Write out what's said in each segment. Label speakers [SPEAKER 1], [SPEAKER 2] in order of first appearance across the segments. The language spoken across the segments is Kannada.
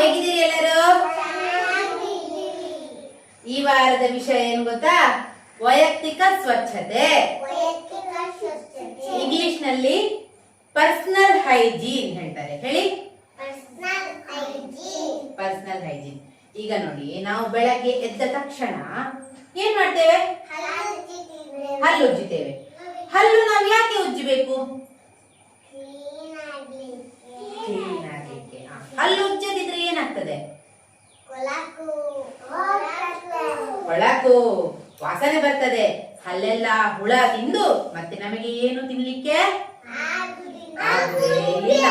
[SPEAKER 1] ಹೇಗಿದ್ದೀರಿ ಎಲ್ಲರೂ? ಈ ವಾರದ ವಿಷಯ ಏನು ಗೊತ್ತಾ? ವೈಯಕ್ತಿಕ ಸ್ವಚ್ಛತೆ. ಇಂಗ್ಲಿಷ್ ನಲ್ಲಿ ಪರ್ಸನಲ್ ಹೈಜೀನ್ ಹೇಳ್ತಾರೆ. ಹೇಳಿ, ಪರ್ಸನಲ್ ಹೈಜೀನ್. ಈಗ ನೋಡಿ, ನಾವು ಬೆಳಗ್ಗೆ ಎದ್ದ ತಕ್ಷಣ ಏನ್ ಮಾಡ್ತೇವೆ? ಹಲ್ಲು ಉಜ್ಜುತ್ತೇವೆ. ಹಲ್ಲು ನಾವು ಯಾಕೆ ಉಜ್ಜಬೇಕು? ಕ್ಲೀನ್ ಆಗ್ಲಿಕ್ಕೆ. ಹಲ್ಲು ಉಜ್ಜದಿದ್ರೆ ಏನಾಗ್ತದೆ? ಕೊಳಕು, ವಾಸನೆ ಬರ್ತದೆ. ಹಲ್ಲೆಲ್ಲ ಹುಳ ತಿಂದು ಮತ್ತೆ ನಮಗೆ ಏನು ತಿನ್ಲಿಕ್ಕೆ ಇಲ್ಲ.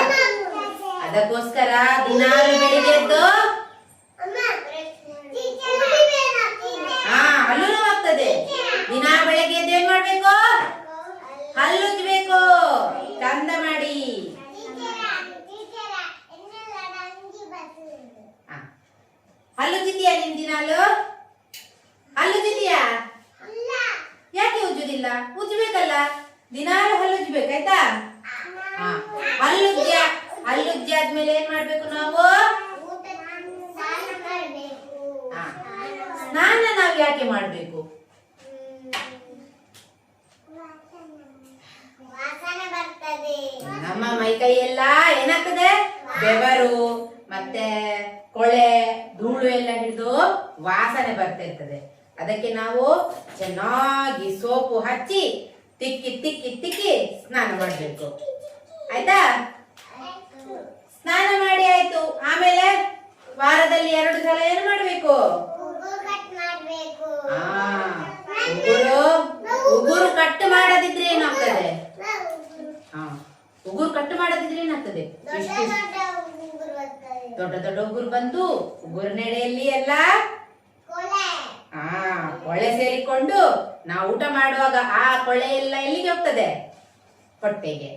[SPEAKER 1] ಅದಕ್ಕೋಸ್ಕರ ದಿನಾಲು ಬೆಳಿಗ್ಗೆ ಎದ್ದು ಹಲ್ಲು ನೋವಾಗ್ತದೆ. ದಿನ ಬೆಳಗ್ಗೆ ಎದ್ದು ಏನ್ ಮಾಡ್ಬೇಕು? ಹಲ್ಲು ಉಜ್ಜಬೇಕು. ಚಂದ ಮಾಡಿ. ಹಲ್ಲು ಉಜ್ಜಿದ್ಯಾ ನಿನ್ ದಿನಾಲು? ಹಲ್ಲು ಉಜ್ಜಿದ್ಯಾ? ಯಾಕೆ ಉಜ್ಜುದಿಲ್ಲ? ಉಜ್ಜಬೇಕಲ್ಲ, ದಿನಾಲು ಹಲ್ಲು ಉಜ್ಜಬೇಕಾಯ್ತಾ? ಹಲ್ಲು ಉಜ್ಜಿ ಆದ್ಮೇಲೆ ಏನ್ ಮಾಡ್ಬೇಕು ನಾವು? ಸ್ನಾನ ನಾವು ಯಾಕೆ ಮಾಡ್ಬೇಕು? ನಮ್ಮ ಮೈಕೈ ಎಲ್ಲ ಏನಾಗ್ತದೆ? ಬೆವರು ಮತ್ತೆ ಕೊಳೆ ಧೂಳು ಎಲ್ಲ ಹಿಡಿದು ವಾಸನೆ ಬರ್ತಾ ಇರ್ತದೆ. ಅದಕ್ಕೆ ನಾವು ಚೆನ್ನಾಗಿ ಸೋಪು ಹಚ್ಚಿ ತಿಕ್ಕಿ ತಿಕ್ಕಿ ತಿಕ್ಕಿ ಸ್ನಾನ ಮಾಡ್ಬೇಕು. ಆಯ್ತಾ? ಸ್ನಾನ ಮಾಡಿ ಆಯ್ತು. ಆಮೇಲೆ ವಾರದಲ್ಲಿ 2 ಸಲ ಏನು ಮಾಡ್ಬೇಕು? ಉಗುರು ಕಟ್ ಮಾಡದಿದ್ರೆ ಏನಾಗ್ತದೆ? ಉಗುರು ಕಟ್ ಮಾಡದಿದ್ರೆ ಏನಾಗ್ತದೆ? ದೊಡ್ಡ ದೊಡ್ಡ ಉಗುರು ಬಂದು ಉಗುರಿನೆಡೆಯಲ್ಲಿ ಎಲ್ಲ ಕೊಳೆ ಸೇರಿಕೊಂಡು ನಾವು ಊಟ ಮಾಡುವಾಗ ಆ ಕೊಳೆ ಎಲ್ಲ ಎಲ್ಲಿಗೆ ಹೋಗ್ತದೆ? ಹೊಟ್ಟೆಗೆ.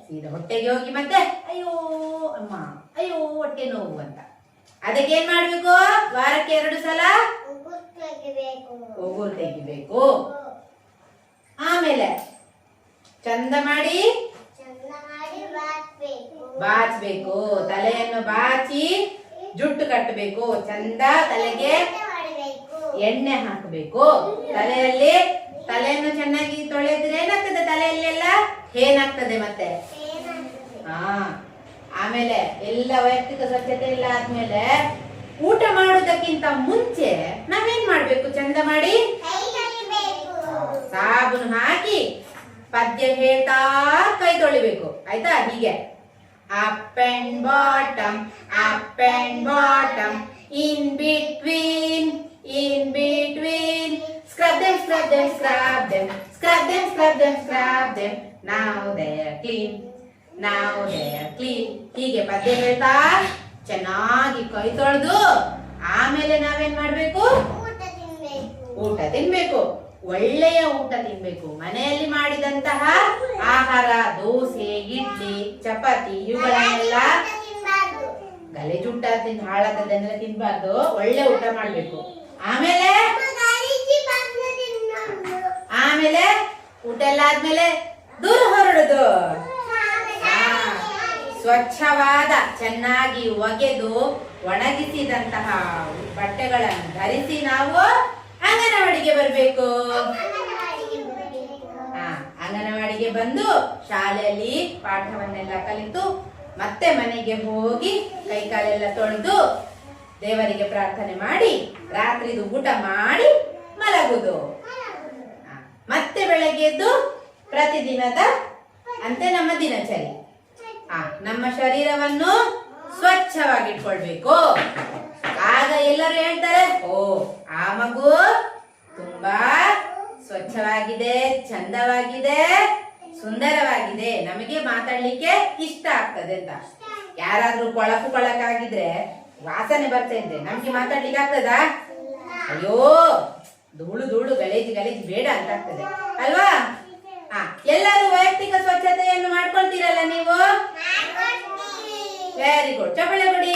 [SPEAKER 1] ಸೀದಾ ಹೊಟ್ಟೆಗೆ ಹೋಗಿ ಮತ್ತೆ ಅಯ್ಯೋ ಅಮ್ಮ, ಅಯ್ಯೋ ಹೊಟ್ಟೆ ನೋವು ಅಂತ. ಅದಕ್ಕೆ ಏನ್ ಮಾಡ್ಬೇಕು? ವಾರಕ್ಕೆ 2 ಸಲ ಉಗುರು ತೆಗಿಬೇಕು. ಆಮೇಲೆ ಚಂದ ಮಾಡಿ ಬಾಚ್ಬೇಕು. ತಲೆಯನ್ನು ಬಾಚಿ ಜುಟ್ಟು ಕಟ್ಟಬೇಕು. ಚಂದ ತಲೆಗೆ ಎಣ್ಣೆ ಹಾಕಬೇಕು. ತಲೆಯನ್ನು ಚೆನ್ನಾಗಿ ತೊಳೆದ್ರೆ ಏನಾಗ್ತದೆ? ತಲೆಯಲ್ಲೆಲ್ಲ ಏನಾಗ್ತದೆ ಮತ್ತೆ? ಆಮೇಲೆ ಎಲ್ಲ ವೈಯಕ್ತಿಕ ಸ್ವಚ್ಛತೆ ಎಲ್ಲ ಆದ್ಮೇಲೆ ಊಟ ಮಾಡುವುದಕ್ಕಿಂತ ಮುಂಚೆ ನಾವೇನ್ ಮಾಡ್ಬೇಕು? ಚಂದ ಮಾಡಿ ಸಾಬೂನು ಹಾಕಿ ಪದ್ಯ ಹೇಳ್ತಾ ಕೈ ತೊಳಿಬೇಕು. ಆಯ್ತಾ? ಹೀಗೆ up and bottom, up and bottom, in between, in between, scrub them, scrub them, scrub them, scrub them, scrub them, scrub them, now they're clean, now they're clean. ಹೀಗೆ ಪದ್ಯ ಹೇಳ್ತಾ ಚೆನ್ನಾಗಿ ಕೈ ತೊಳೆದು ಆಮೇಲೆ ನಾವೇನ್ ಮಾಡ್ಬೇಕು? ಊಟ ತಿನ್ಬೇಕು. ಒಳ್ಳೆಯ ಊಟ ತಿನ್ಬೇಕು. ಮನೆಯಲ್ಲಿ ಮಾಡಿದಂತಹ ಆಹಾರ, ದೋಸೆ, ಇಡ್ಲಿ, ಚಪಾತಿ ಇವುಗಳನ್ನೆಲ್ಲ ಗಲೀಜುಟ್ಟ ಹಾಳಾದದನ್ನೆಲ್ಲ ತಿನ್ಬಾರ್ದು. ಒಳ್ಳೆ ಊಟ ಮಾಡ್ಬೇಕು. ಆಮೇಲೆ ಊಟ ಎಲ್ಲ ಆದ್ಮೇಲೆ ದೂರ ಹೊರಡುದು. ಸ್ವಚ್ಛವಾದ ಚೆನ್ನಾಗಿ ಒಗೆದು ಒಣಗಿಸಿದಂತಹ ಬಟ್ಟೆಗಳನ್ನು ಧರಿಸಿ ನಾವು ಅಂಗನವಾಡಿಗೆ ಬರ್ಬೇಕು. ಅಂಗನವಾಡಿಗೆ ಬಂದು ಶಾಲೆಯಲ್ಲಿ ಪಾಠವನ್ನೆಲ್ಲ ಕಲಿತು ಮತ್ತೆ ಮನೆಗೆ ಹೋಗಿ ಕೈಕಾಲೆಲ್ಲ ತೊಳೆದು ದೇವರಿಗೆ ಪ್ರಾರ್ಥನೆ ಮಾಡಿ ರಾತ್ರಿದು ಊಟ ಮಾಡಿ ಮಲಗುದು. ಮತ್ತೆ ಬೆಳಗ್ಗೆ ಎದ್ದು ಪ್ರತಿದಿನದ ಅಂತೆ ನಮ್ಮ ದಿನಚರಿ. ನಮ್ಮ ಶರೀರವನ್ನು ಸ್ವಚ್ಛವಾಗಿಟ್ಕೊಳ್ಬೇಕು. ಆಗ ಎಲ್ಲರೂ ಹೇಳ್ತಾರೆ, ಓ ಆ ಮಗು ತುಂಬಾ ಸ್ವಚ್ಛವಾಗಿದೆ, ಚಂದವಾಗಿದೆ, ಸುಂದರವಾಗಿದೆ, ನಮಗೆ ಮಾತಾಡ್ಲಿಕ್ಕೆ ಇಷ್ಟ ಆಗ್ತದೆ ಅಂತ. ಯಾರಾದ್ರೂ ಕೊಳಕಾಗಿದ್ರೆ, ವಾಸನೆ ಬರ್ತಾ ಇದ್ರೆ ನಮ್ಗೆ ಮಾತಾಡ್ಲಿಕ್ಕೆ ಆಗ್ತದಾ? ಅಯ್ಯೋ ಧೂಳು ಧೂಳು ಗಲೀಜು ಗಲೀಜು ಬೇಡ ಅಂತ ಆಗ್ತದೆ ಅಲ್ವಾ? ಎಲ್ಲರೂ ವೈಯಕ್ತಿಕ ಸ್ವಚ್ಛತೆಯನ್ನು ಮಾಡ್ಕೊಳ್ತೀರಲ್ಲ ನೀವು? Very good. ಚಪ್ಪಾಳೆ ಕೊಡಿ.